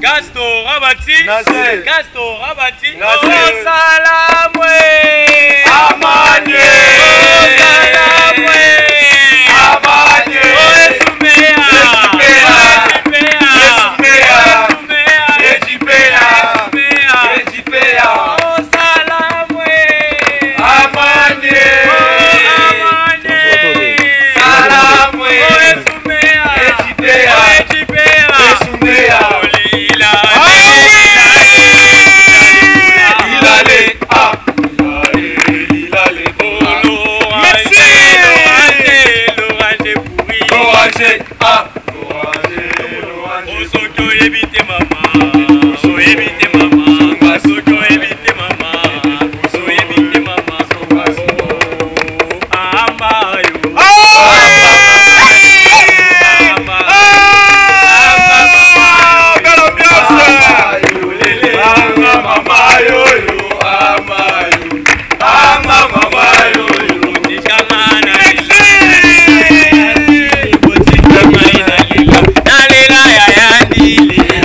Gaston Rabati, Nasser. Gaston Rabati, Nasser. oh salamwe, Amanye, oh salamwe, Amanye, oh Esumea, oh salamwe, Amanye, Salamwe, oh Esumea, Esumea, Olila.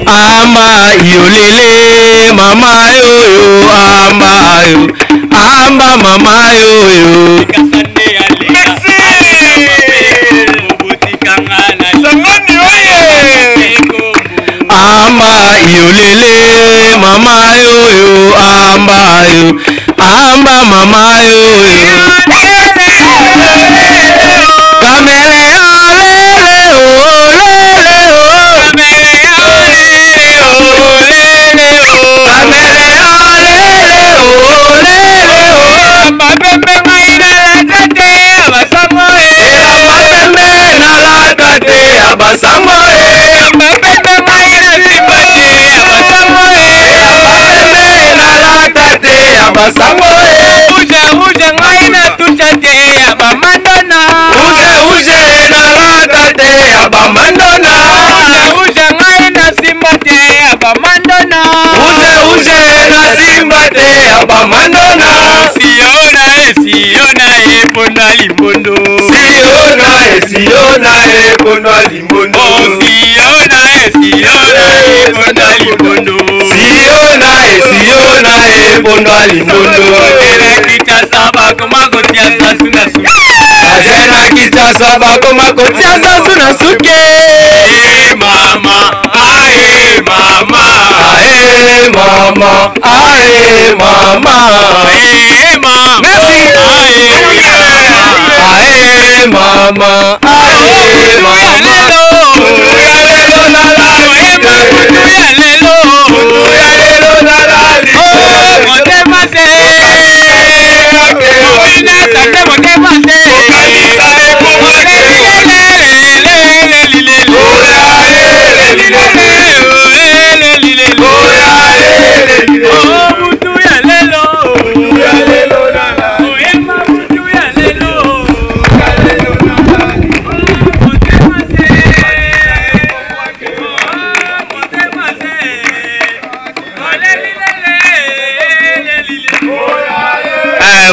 Amba yolele mama yoyo amba yo amba mama yoyo amba yolele mama yoyo amba yo amba mama yoyo kamele alele olele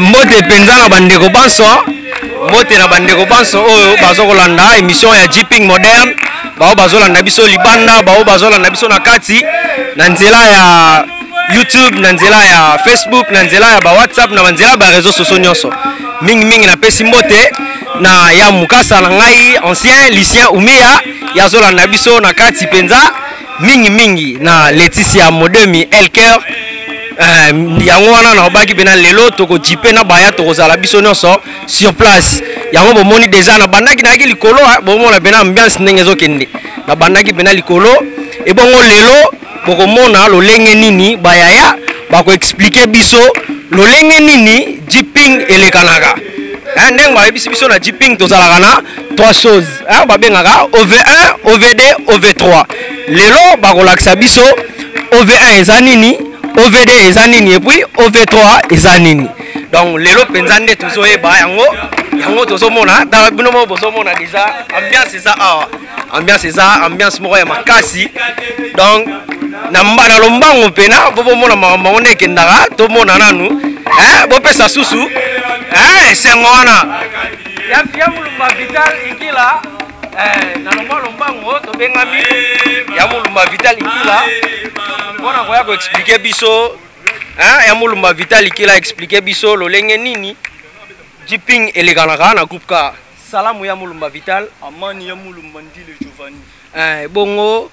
Mbote penza na bandeko banso mbote na bandeko banso oyo bazokolanda émission ya Jiping moderne bao bazolanda biso libanda bao bazolanda biso na kati na nzela ya YouTube na nzela ya Facebook na nzela ya ba WhatsApp na nzela ba réseaux sociaux nyonso mingi na pesi mbote na ya mukasa na ngai ancien lycéen Umia ya zolanda biso na kati penza mingi na Laetitia Modemi Elker yango wana na obaki bena lelo toko jipe na baya toko zala biso nyonso sur place yango bomoni déjà na bandaki na likolo bomona bena ambiance ndenge ezokende na bandaki bena likolo e bongo lelo bokomona lolenge nini bayaya bako expliquer biso lolenge nini Jiping elekanaka ndenge bayebisi biso na Jiping tozalaka na trois choses babengaka OV1 OV2 OV3 lelo bakolakisa biso OV1 eza nini OV2 eza nini et puis OV3 eza nini donc lelo penza nde tozoyeba yango tozomona dans bino mo bozomona déjà ambiance eza awa ambiance moko ya makasi donc na mbana lombango pena bomona makambo ne kendaka tomona nanu bopesa susu sengo wana ya mulumba vital ikila na lombango tobengami ya mulumba vital ikila Bona koya ko expliquer biso hein ya Mulumba Vital qui l'a expliqué biso lolenge nini Jiping eleganaka na groupe ka salamu ya Mulumba Vital amani ya Mulumba Ndile Giovanni bongo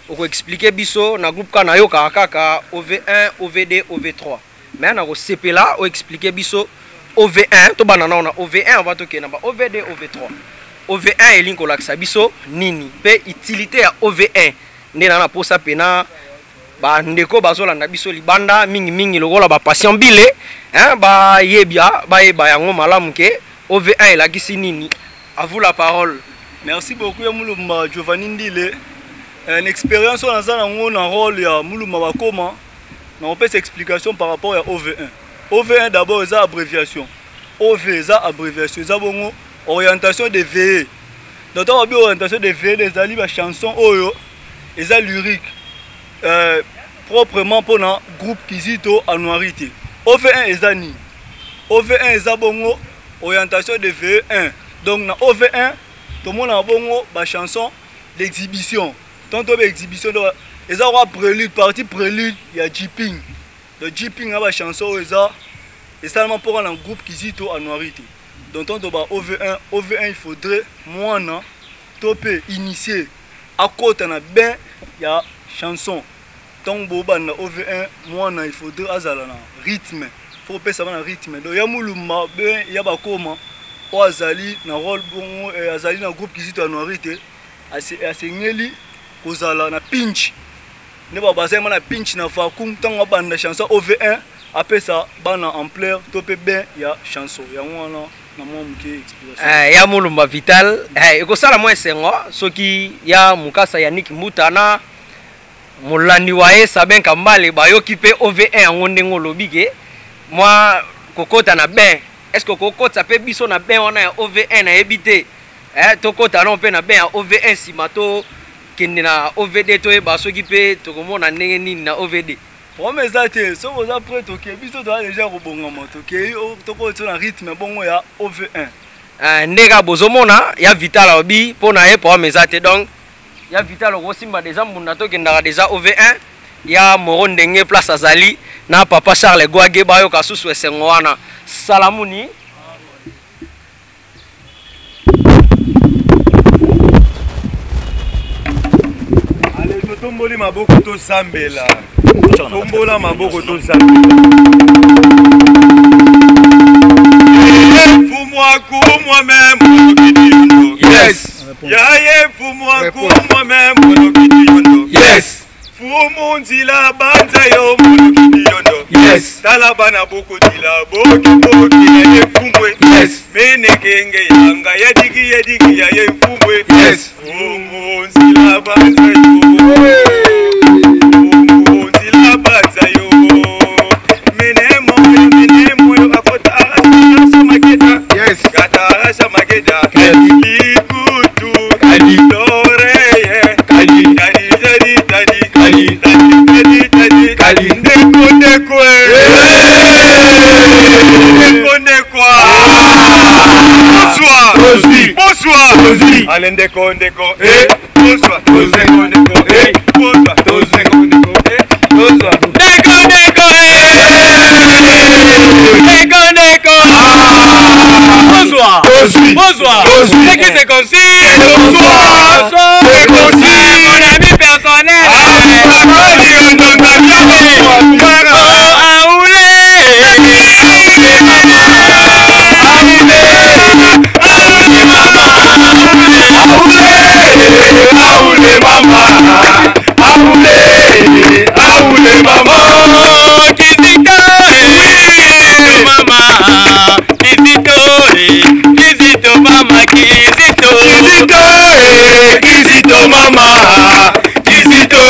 oko expliquer biso na groupe ka na yo kaka OV1 OV2 OV3 mais na ko sepela o expliquer biso OV1 to banana on a OV1 on va toquer na ba OV2 OV3 OV1 elinko laksa biso nini pe utilité ya OV1 ndena na posa pena ba ndeko bazolanda biso libanda mingi lokola ba patient bile hein ba yebia ba yeba yango malamu ke OV1 elakisi nini. À vous la parole. Merci beaucoup ya Mulumba Giovanni Ndile. Une expérience on a ça dans un rôle ya Mulumba Bakoma. On peut explication par rapport à OV1. OV1 d'abord c'est abréviation. OV c'est abréviation, c'est bon orientation de VE. Donc on a bien orientation de VE des ali ba chanson oyo et ça lyrique. Proprement pour un groupe Kizito en noirité. OV1 est ni. OV1 est bon orientation de VE1. Donc dans OV1 tout le monde a bon ba chanson d'exhibition. Tantôt exhibition et ça va prélude partie prélude il y a Jiping. Le Jiping a ba chanson et seulement pour un groupe Kizito en noirité. Donc tantôt ba OV1 il faudrait moi non topé initier à côté na ben il y a chanson. Donc boba na OV1 moi non il faudrait azala na rythme. Faut pas ça na rythme. Donc ya Mulumba ben ya ba koma o azali na rôle bon azali na groupe Kizito en noirité asengeli kozala na pinch ne ba bazema na pinch na fakum tanga banda chanson OV1 après ça bana ampleur topé ben ya chanson ya wana na momuke explication ya Mulumba Vital ekosala mo esengo soki ya mukasa ya Nick Mutana mulandi wae Sabin Kambale bayoki pe OV1 yango ndengo lobike moi kokota na ben est-ce que kokota pe biso na ben wana ya OV1 na ebité tokota non pe na ben ya OV1 simato kende na OVD to e basoki pe tokomona ndenge nini na OVD promesse ate so boza prêt toke biso to déjà robonga moto ke tokota na rythme bongo ya OV1 ndeka bozomona ya Vital obi pona e promesse ate donc ya Vital okosimba déjà mbunda tokendaka déjà OV1 ya moro ndenge place azali na papa Charles Gwage bayo kasusu esengo wana salamuni tomboli maboko to sambela tombola maboko to sambela fumwa kumwa memo kidiyondo yes yaye fumwa kumwa memo kidiyondo yes fumu nzila banza yo molo kidiyondo yes talabana boko dila boki yaye fumwe yes mene kenge yanga yadigi yaye fumwe yes fumu nzila banza yo Allez, ndeko, bonsoir, bonsoir, bonsoir, c'est qui c'est concis, bonsoir, c'est concis, mon ami personnel, Kizito mama, Kizito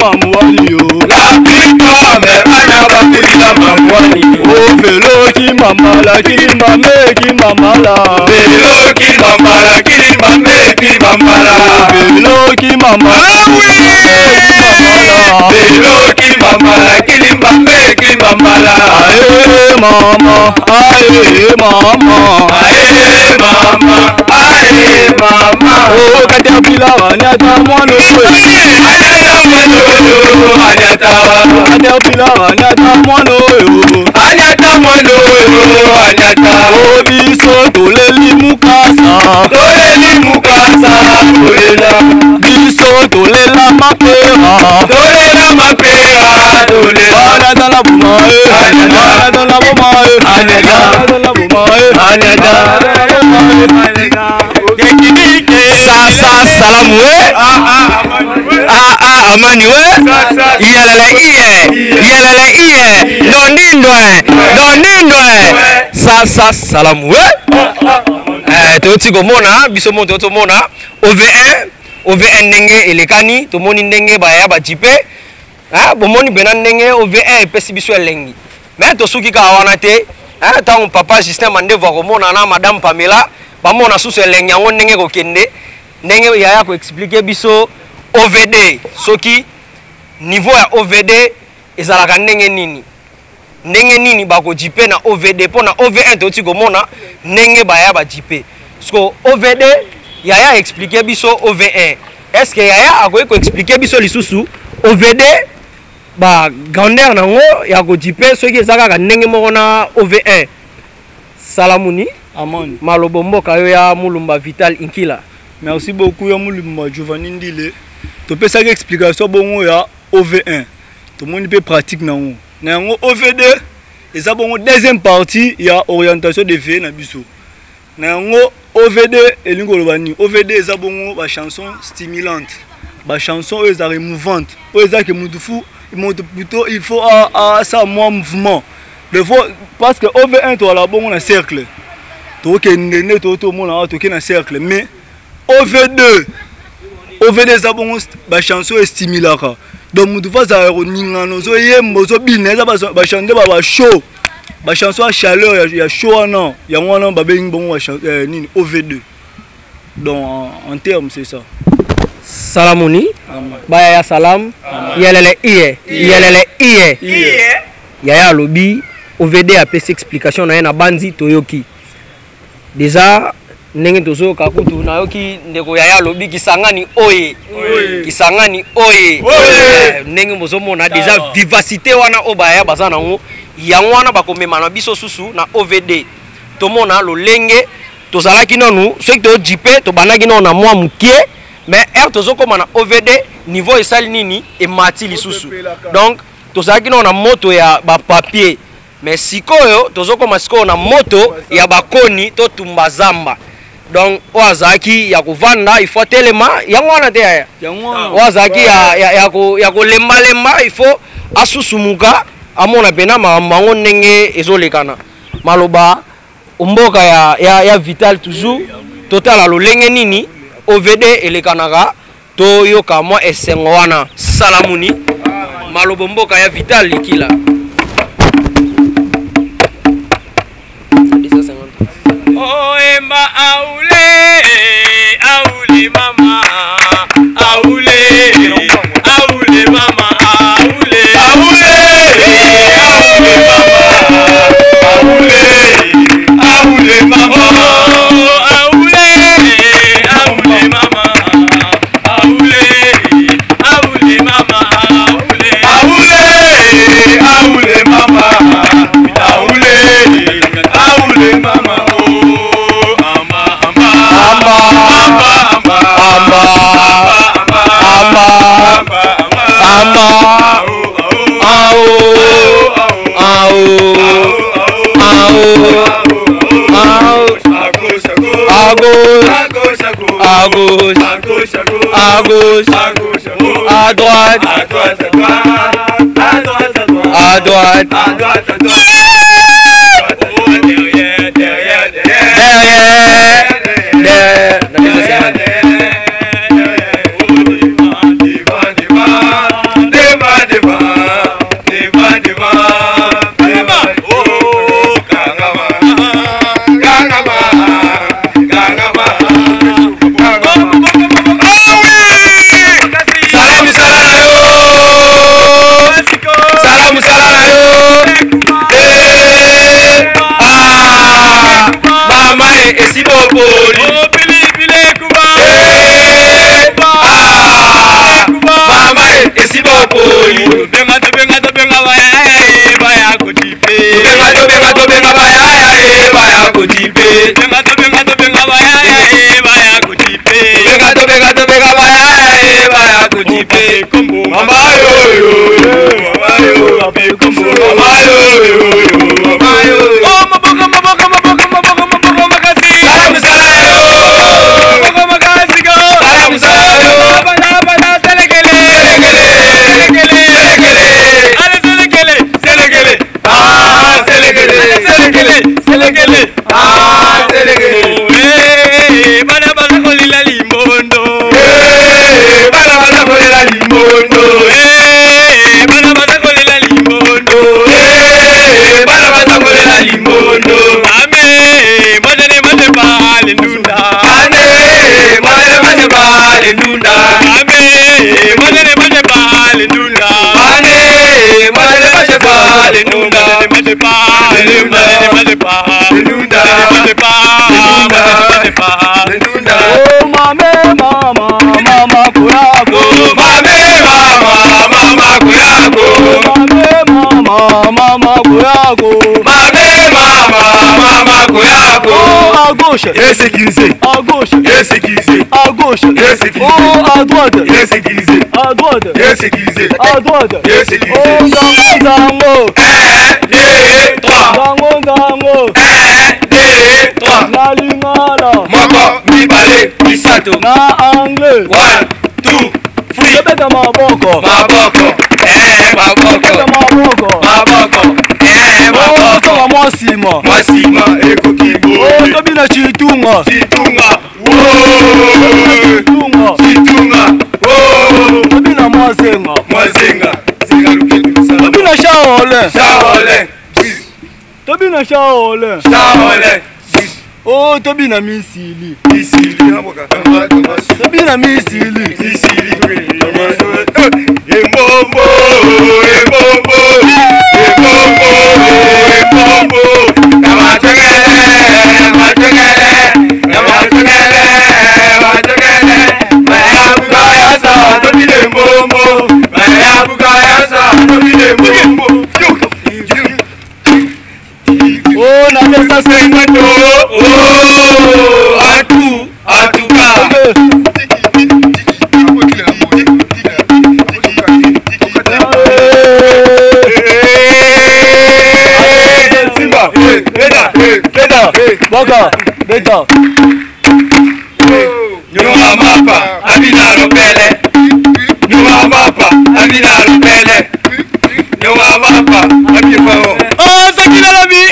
mamwani yo. La pita me ana bakulila mamwani. O velo ki mamala kili mame ki mamala. Velo ki mamala kili mame ki mamala. Velo ki mamala. Velo ki mamala kili mame ki mamala. Aye mama, aye mama, Aye mama, aye mama. o katapila anyata mwana we. Anyata mwana we, anyata. Katapila anyata mwana we. Anyata mwana we, anyata. O biso toleli mukasa, Toleli mukasa, tolela. biso tolela mapera, Tolela mapera, tolela. anyata la bumae, anyata la bumae, anyata la bumae, anyata la bumae. Sasa salamu we. Amani we. Yelele iye. Nonindwe. Sasa salamu we. Toti komona biso mo toto mona OV1 ndenge elekani tomoni ndenge baya ba jipe. Bomoni bena ndenge OV1 epesi biso elengi. Mais to suki ka wana te. Tango papa Justin Mandevo komona na madame Pamela bamona susu elengi yango ndenge kokende ndenge yaya ko expliquer biso OVD soki niveau ya OVD ezalaka ndenge nini bako jipe na OVD pona OV1 toti komona ndenge baya ba jipe sko OVD yaya expliquer biso OV1 est-ce que yaya ako expliquer biso lisusu OVD ba grandeur nango ya ko jipe soki ezaka ndenge moko na OV1 salamuni Amani. malobo mboka yo ya Mulumba Vital Inkila. Merci beaucoup ya Mulumba Giovanni Ndile. To pesa ka explication bongo ya OV1. To moni pe pratique nango. Na yango OVD eza bongo deuxième partie ya orientation de vie na biso. Na yango OVD elingo lobani. OVD eza bongo ba chanson stimulante. Ba chanson eza émouvante. O eza ke mutufu plutôt il faut à ça moi mouvement. Le faut parce que OV1 to la bongo na cercle. Toke ndene to mona toke na cercle mais OV2 za bongo ba chanson estimulaka donc mutu fa za ningano zo yembo zo bineza ba chanter ba show ba chanson à chaleur ya show non ya wana ba bengi bongo nini OV2 donc en terme c'est ça Salamuni baya ya salam yelele iye yaya lobi OVD a pesi explication na na banzi toyoki déjà ndenge tozo kakutu nayoki ndeko yaya lobi kisangani oye ndenge mozomona déjà vivacité wana obaya bazana ngo yango wana bakomema na biso susu na OVD tomona lolenge tozalaki nanu soki to jipe to banaki nanu na mwa mukie mais tozo koma na OVD niveau esali nini emati lisusu donc tozalaki nanu na moto ya ba papier mais sikoyo tozokoma sikoyo na moto ya bakoni to tumba zamba donc oazaki ya kovanda il faut telema yango wana te ya oazaki ya kolemba il faut asusumuka amona pena mamango ndenge ezolekana maloba mboka ya Vital toujours total lolenge nini OVD elekanaka to yoka mwa esengo wana salamuni maloba mboka ya Vital likila. Oema aule mama aule mama aule mama À gauche, à droite, à droite, derrière. poli. Oh pili pili kuba. Mama esibo poli. Benga baya kotipe. Benga baya baya kotipe. Benga baya baya kotipe. Benga baya kotipe. Mama yo mama yo Oh maboko makasi. Maboko makasi go. Bana selekele. Bana kolila limondo. Bana kolila limondo. Bana kolila limondo. Bana kolila limondo. Ame mojane bale ndunda. Ane mojane bale ndunda. Ame mojane bale ndunda. Ane mojane bale ndunda. Oh mame mama kuyako. Mame mama kuyako. Mame mama kuyako. Mame mama kuyako. Oh à gauche. Sécurisé. À gauche. Sécurisé. À gauche. Sécurisé. Oh à droite. Sécurisé. À droite. Sécurisé. À droite. Sécurisé. Oh dango. 1, 2, 3. Dango. 1, 2, 3. Na lingala. Moko mibale misato. Na anglais. 1, 2, 3. Tebeta maboko. Maboko. Maboko. Maboko. Maboko. Oh soma mwasima. Mwasima ekokibo. Oh tobina chitunga. Chitunga. Chitunga. Chitunga. Tobina mwazenga. Mwazenga. Zenga luketu sana. Tobina shaole. Shaole. Tobina shaole. Shaole. Oh tobina misili. Misili. Tobina misili. Misili. Embombo. Embombo. Embombo. Embombo. Oh na pesa sengato. Oh, atuka. Simba, beta, Boka, beta. nyuma mapa, abina ropele. Nyuma mapa, abina ropele. Nyuma mapa, abifao. Oh sakila la bi.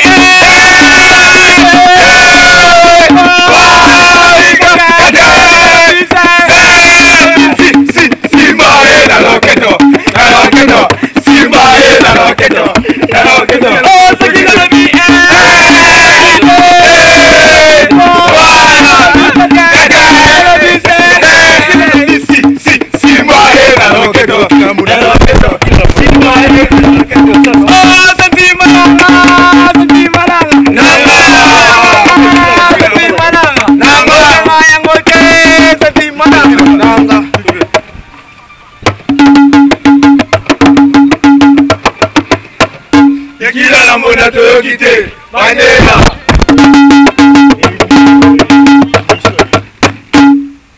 Kila la mona toyokite bandela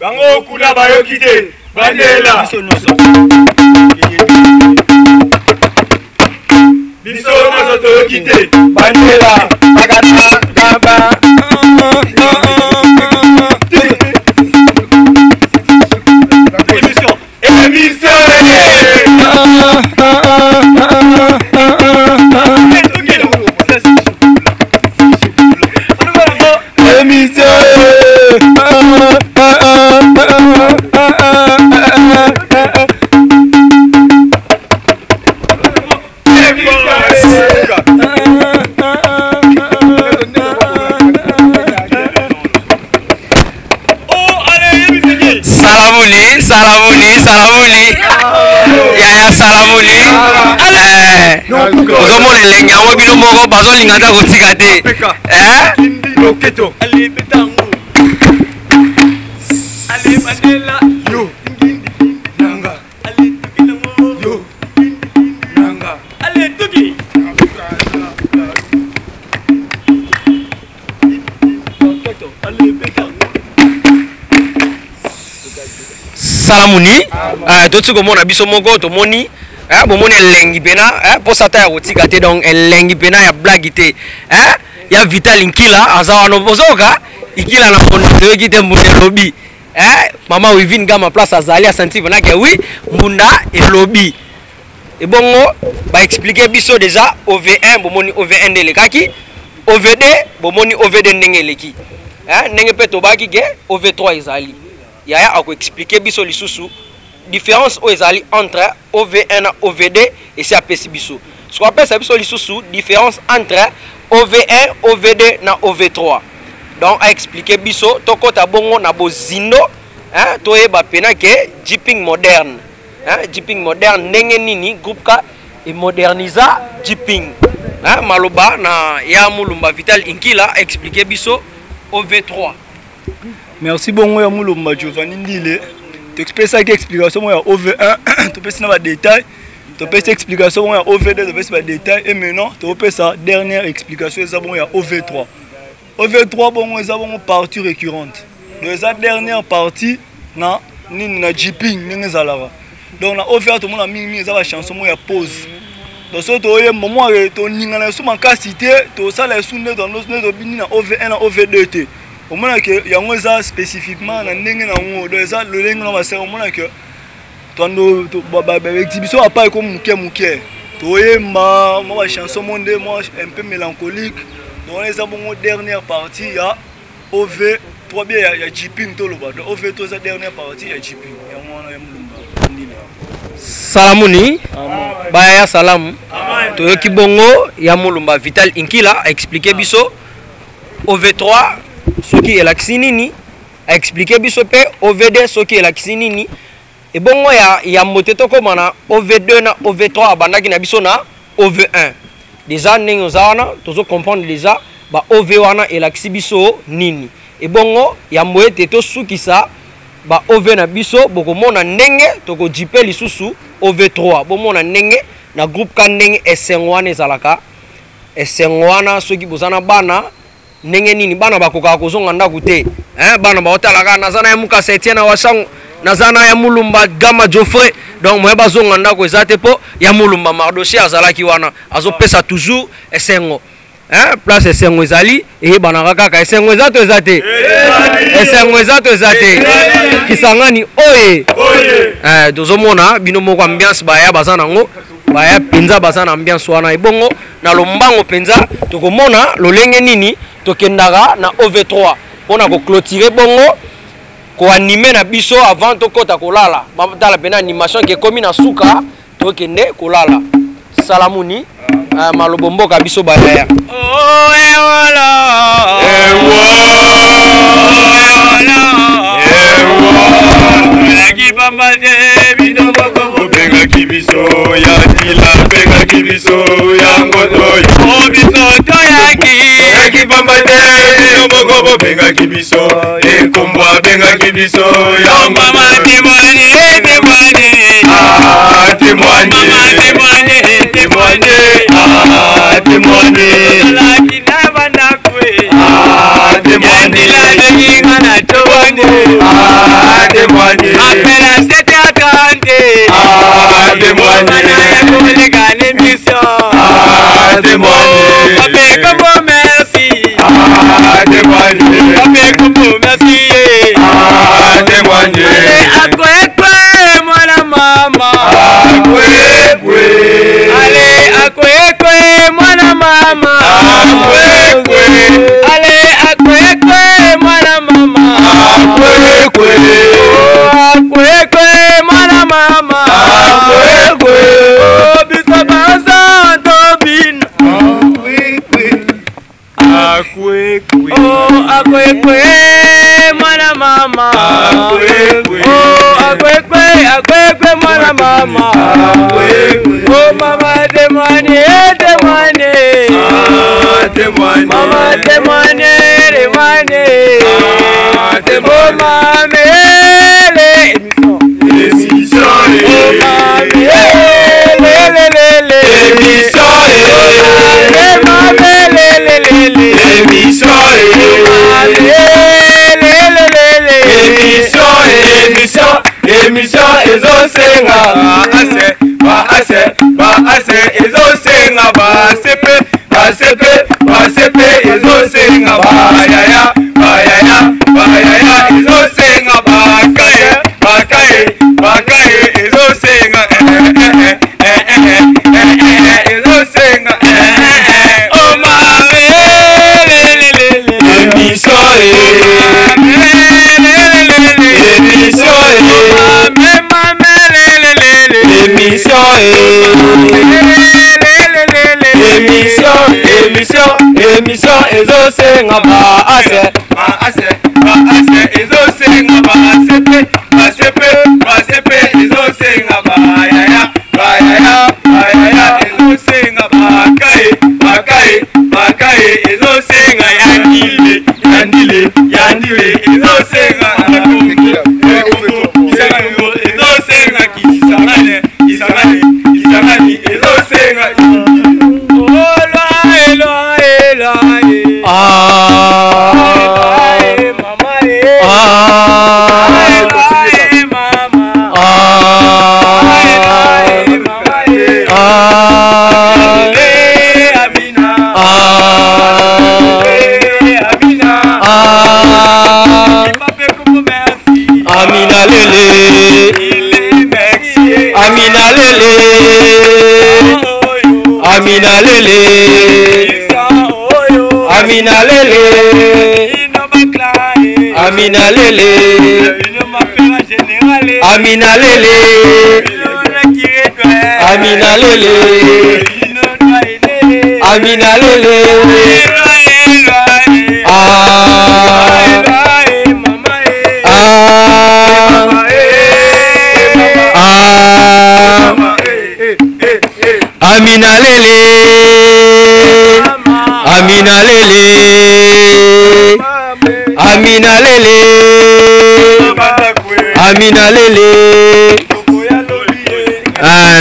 bango kuna bayokite bandela biso nazo toyokite bandela bagata gaba Salamuli yaya salamuli ozomona elenge yango bino moko bazolinga ta kotika te Ale Mandela. Yo. Nanga. Ale Tuki Nango. Yo. Nanga. Ale Tuki. Salamuni. Toti komona biso moko tomoni. Bomoni elengi pena. Po sata ya kotika te donc elengi pena ya blague te. Ya Vital Nkila azawa no bozoka. Ikila na mondo toyoki te mbunda lobby. Mama Wivine gama place azali a senti vena ke oui mbunda et lobby. Et bongo ba expliquer biso déjà OV1 bomoni OV1 de lekaki. OV2 bomoni OV2 ndenge leki. Ndenge pe tobaki ke OV3 ezali. Yaya a expliquer biso lisusu différence o ezali entre OV1 et OV2 et c'est apesi biso. Ce qu'on appelle ça biso lisusu différence entre OV1, OV2 na OV3. Donc a expliquer biso tokota bongo na bozindo toyeba pena ke jeeping moderne. Jeeping moderne ndenge nini groupe ka et moderniza jeeping. Maloba na ya mulumba Vital Nkila expliquer biso OV3. Merci bongo ya mulumba Giovanni Ndile. Tu expliques ça qui explication moi ya OV1, tu peux ça dans détail. Tu peux explication moi ya OV2, tu peux ça détail et maintenant tu peux ça dernière explication ça bon ya OV3. OV3 bon ça bon partie récurrente. Donc ça dernière partie na na jeeping ninga zalara. Donc na OV3 tout le monde a mis ça la chanson moi ya pause. Donc ça to ye moment to ninga na suma cité to ça la sunne dans nos ne bini na OV1 na OV2 te. Au moins que yango ça spécifiquement na ndenge na ngo donc ça le ndenge na ba au moins que tondo exhibition a pas comme muke to ye ma chanson monde moi un peu mélancolique. Donc les abons dernière partie ya OV3 bien ya jeeping to loba. Donc OV3 sa dernière partie ya jeeping. Ya mwana ya mulumba. Salamuni. Baya salam. To yoki bongo ya mulumba Vital Nkila a expliqué biso OV3 soki elakisi nini a expliqué biso pe OV2 soki elakisi nini et bongo ya mote to komana OV2 na OV3 abandaki na biso na OV1 déjà ndenge ozawana tozo comprendre déjà ba OV wana elakisi biso nini et bongo ya moete to sukisa ba OV na biso bokomona ndenge toko jipe lisusu OV3 bomona ndenge na groupe ka ndenge esengwana ezalaka esengwana soki bozana bana ndenge nini bana bakoka kozonga ndaku te bana baotalaka nazana ya muka Etienne Wasango nazana ya mulumba Gama Geoffrey donc moye bazonga ndaku ezate po ya mulumba Mardoché azalaki wana azopesa toujours esengo place esengo ezali bana kaka esengo ezato ezate esengo ezato ezate kisangani oye dozomona bino moko ambiance baya bazana ngo baya penza bazana ambiance wana ebongo na lombango penza tokomona lolenge nini tokendaka na OV3 pona ko clôturer bongo ko animer na biso avant tokota kolala batala pena animation ke komi na suka tokende kolala salamuni malobomboka biso bayaya Benga kibiso ya tila benga kibiso ya ngoto yo biso toyaki kipambate bino benga kibiso e kombwa benga kibiso ya mama témoigne la kinaba na kwe témoigne la kinga na tobande témoigne apela c'était attendé témoigne na gane mission témoigne pape comme merci témoigne pape comme merci témoigne akwekwe mwana mama akwekwe ale akwekwe mwana mama akwekwe ale akwekwe mwana mama akwekwe akwekwe mwana mama akwekwe biso banza tobina akwekwe akwekwe mwana mama akwekwe akwekwe mwana mama akwekwe mama témoigne témoigne mama témoigne témoigne ezosenga baase ezosenga basepe ezosenga bayaya ezosenga bakaye ezosenga ezosenga émission ezosenga baase ezosenga basepe ezosenga bayaya ezosenga bakaye ezosenga yandile ezosenga ezosenga kisangane ezosenga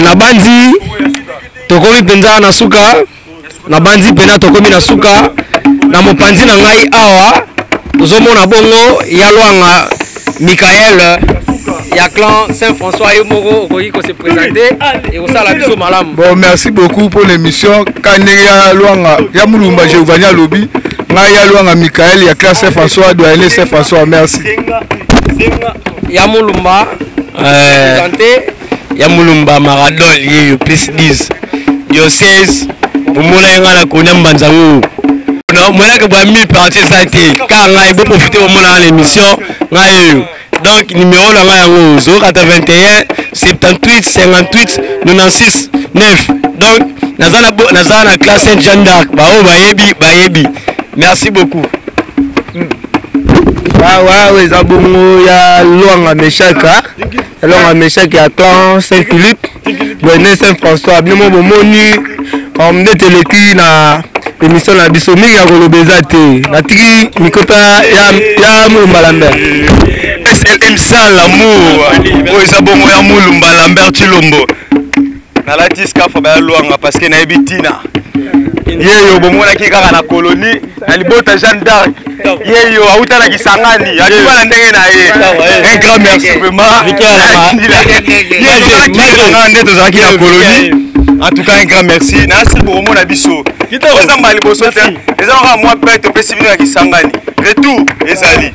Nabanzi tokomi penza na suka nabanzi pena tokomi na suka na mopanzi na ngai awa ozomona bongo ya lwanga Michael ya clan Saint-François et Moro okoki ko se présenter et au sala biso malamu. Bon, merci beaucoup pour l'émission. Kanega Luanga ya mulumba Giovanni Lobi ngai ya lwanga Michael ya clan Saint-François doit aller Saint-François, merci. Ya mulumba présenter ya mulumba Maradol yeyo plus 10 diocèse omona yenga na konya mbanzangu no mona ke ba 1000 parties santé ka ngai bo profiter omona l'émission ngai donc numéro na ngai yango 081 78 58 96 9 donc nazana classe Saint Jean d'Arc ba o bayebi merci beaucoup. Ouais, Zabongo ya Luanga Meshaka. Luanga Meshaka ya clan Saint-Philippe. Bonne Saint-François. Bien mon moni. On met le qui na émission la bisomi ya kolobezate. Na tiki mikota ya Mulumba Lambert. SLM ça l'amour. Oh Zabongo ya Mulumba Lambert Chilombo. Na la tiska fa ba Luanga parce que na ebitina. Yeyo bomona ki kaka na colonie na libota Jeanne d'Arc. Yeyo auta na Kisangani atuba na ndenge na ye. Un grand merci vraiment. En tout cas un grand merci. Na si pour mona biso. Oza mbali boso te. Eza ka moi pete pe sibina na Kisangani. Retour ezali.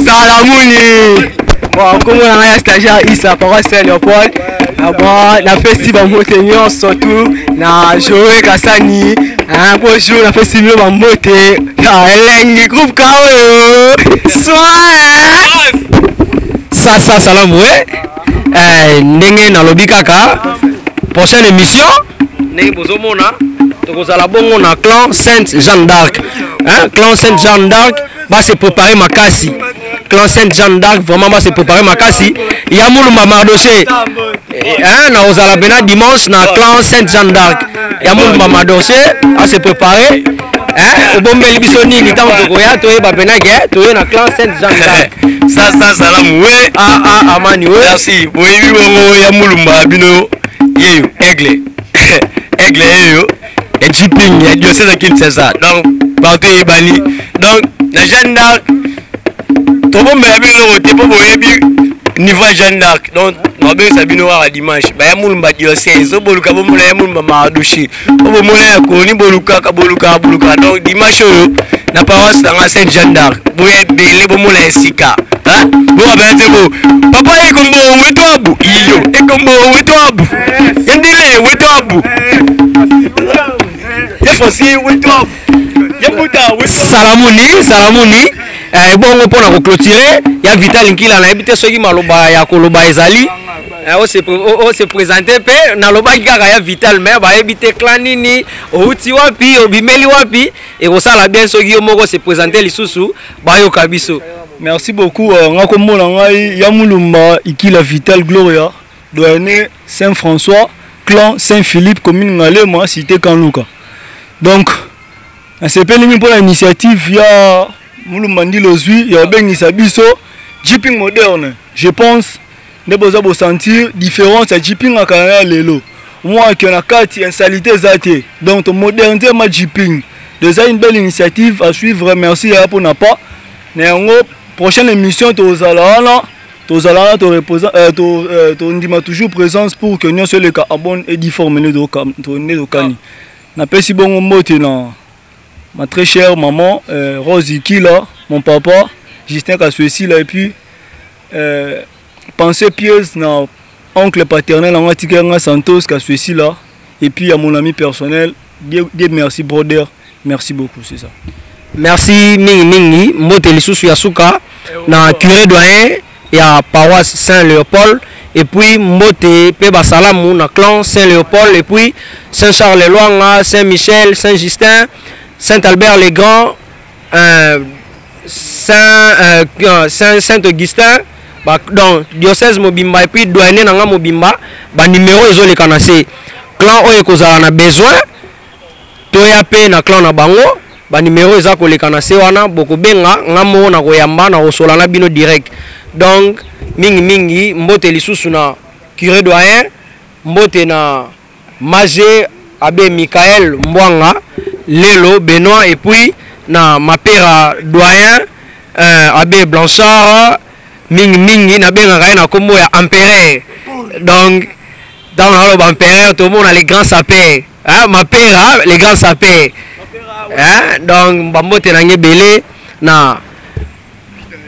Salamuni. Bon, comme on a un stagiaire ici à Paroisse Saint-Léopold, la festival moté surtout na Joé Kassani, un beau jour la festival moté, la groupe KO. Ça salam ouais. Ndenge na lobi kaka. Prochaine émission, ndenge bozomona, tokozala bongo na clan Saint Jean d'Arc. Hein, clan Saint Jean d'Arc va se préparer makasi. Clan Saint Jean d'Arc vraiment va se préparer makasi. Ya mulumba Mardoché. Hein, na ozala bena dimanche na clan Saint Jean d'Arc. Ya mulumba Mardoché va se préparer. Hein, obombeli biso nini tango tokoya toyeba bena ke toye na clan Saint Jean d'Arc. Ça salam ouais. Amani ouais. Merci. Boyebi bongo ya mulumba bino yeyo aigle. Aigle yeyo. Et Jiping ya diocèse de Kinshasa. Donc partout ebani. Donc na Jeanne d'Arc tobo me abi lo te po boyebi niveau Jeanne d'Arc. Donc, on va bien s'abîmer à dimanche. Bah, y'a moulin diocèse. So boluka bomoula y'a moulin maradouchi. Bomoula y'a koni boluka kaboluka boluka. Donc dimanche na paroisse dans Sainte Jeanne d'Arc. Pour être belé bomoula sika. Hein? Bon ben c'est beau. Papa est comme bon weto abu. Iyo. Est comme bon weto abu. Yandile weto abu. Y'a fosi weto abu. Salamuni bongo pona ko clôturer ya Vital Nkila na ebite soki maloba ya koloba ezali on se présenter pe na loba kaka ya Vital mais ba ebite clan nini outi wapi obimeli wapi et ko sala bien soki yo moko se présenter lisusu ba yo kabiso. Merci beaucoup ngako mona ngai ya mulumba Ikila Vital Gloria doyen Saint-François clan Saint-Philippe commune Ngalema cité Kanluka. Donc c'est pas pour l'initiative, il y a Moulumandi Lozui, il y a Bengisa Bisso, Jeeping moderne. Je pense que vous allez sentir différence à Jeeping à Canada Lelo. Moi qui en a 4 insalité zate. Donc modernité ma Jeeping. Déjà une belle initiative à suivre. Merci pour n'a pas. Néanmoins prochaine émission tu allons toujours présence pour que nous soyons les cas abonnés et difformés de Kani. Na pesi bongo mbote na ma très chère maman Rose Ikila, mon papa Justin Kaswesi là et puis pensée pieuse na oncle paternel en Atikenga Santos Kaswesi là et puis à mon ami personnel Dieu merci brother, merci beaucoup, c'est ça. Merci mingi mbote lisusu ya suka na curé doyen ya paroisse Saint-Léopold et puis mbote pe basalamu na clan Saint-Léopold et puis Saint-Charles-les-Loanga, Saint-Michel, Saint-Justin, Saint-Albert-les-Grands, Saint-Augustin, donc diocèse Mobimba et puis douane nanga Mobimba, ba numéro ezo le kanase. Clan oyo kozala na besoin, toya pe na clan na bango, ba numéro eza ko le kanase wana boko benga ngamo na koyamba na kosola na bino direct. Donc mingi mbote lisusu na curé doyen, mbote na Magé Abbé Michael Mbwanga, Lelo Benoît et puis na mapera doyen Abbé Blanchard mingi na benga na kombo ya empereur. Donc dans le empereur tout le monde a les grands sapeurs, hein, mapera les grands sapeurs. Hein, donc bambote na ngebele na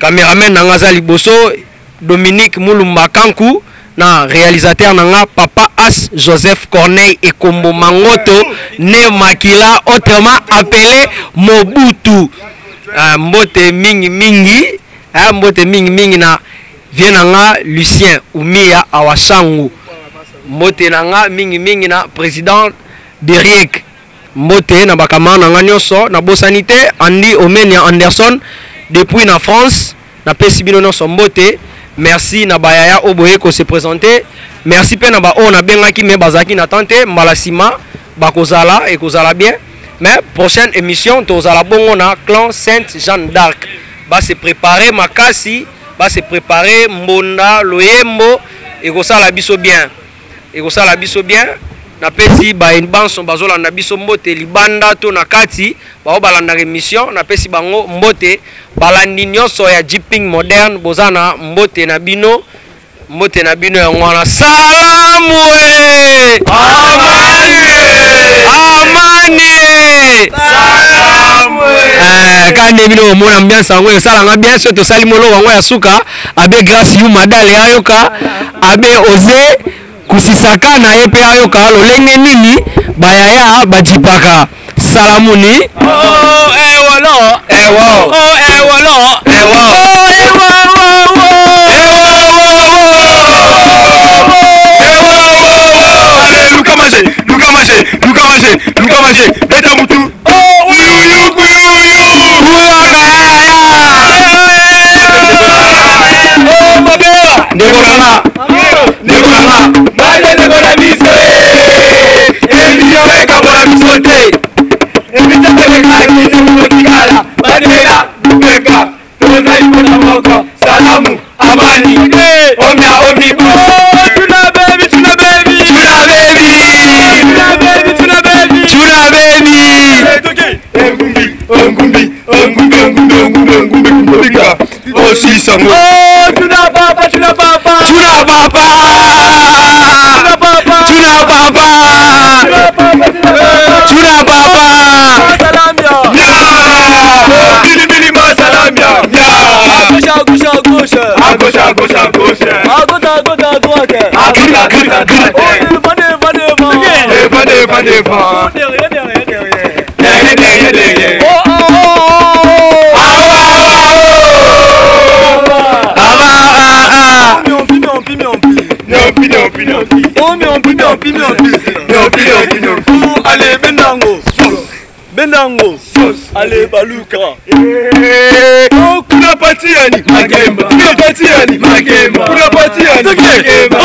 caméraman na ngaza liboso Dominique Moulumba Kankou na réalisateur nanga Papa As Joseph Corneille et Kombo Mangoto né Makila autrement appelé Mobutu. Mbote mingi na vienanga Lucien Oumia Awashangu. Mbote nanga mingi na président Deriek. Mbote na bakama nanga nyonso na bosanité Andy Omenia Anderson depuis na France na pesibino nyonso mbote. Merci na bayaya oboye ko se présenter. Merci pe na ba on a bengaki me bazaki na tante malasima bakozala et kozala bien. Mais prochaine émission tozala bongo na clan Sainte Jeanne d'Arc. Ba se préparer makasi, ba se préparer mbonda loyembo et kosala biso bien. Et kosala biso bien. Na pesi ba banso bazola na biso mbote libanda to na kati ba balanda émission na pesi bango mbote balandi nyonso ya Jeeping moderne bozana mbote na bino ya ngwana salamu amani salamu kande bino mona ambiance ngo sala nga bien sûr to sali molo wango ya suka abe grâce yu madale ayoka abe oser kusisaka na epe ayoka lolenge nini bayaya bajipaka salamuni Luka maje beta mutu salamu amani tuna papa à gauche, à gauche. À gauche, à gauche, à gauche. À droite, à droite, à droite. À droite, à droite, à droite. Oh, devant, devant. Devant, devant, devant. Derrière, derrière, derrière. Derrière, derrière, derrière. Oh, oh, oh, oh. Allez, Bendango. Bendango. Allez, Baluka. Oh, kuna pati yani. Magemba. Kuna pati yani. Magemba. Kuna pati yani. Magemba.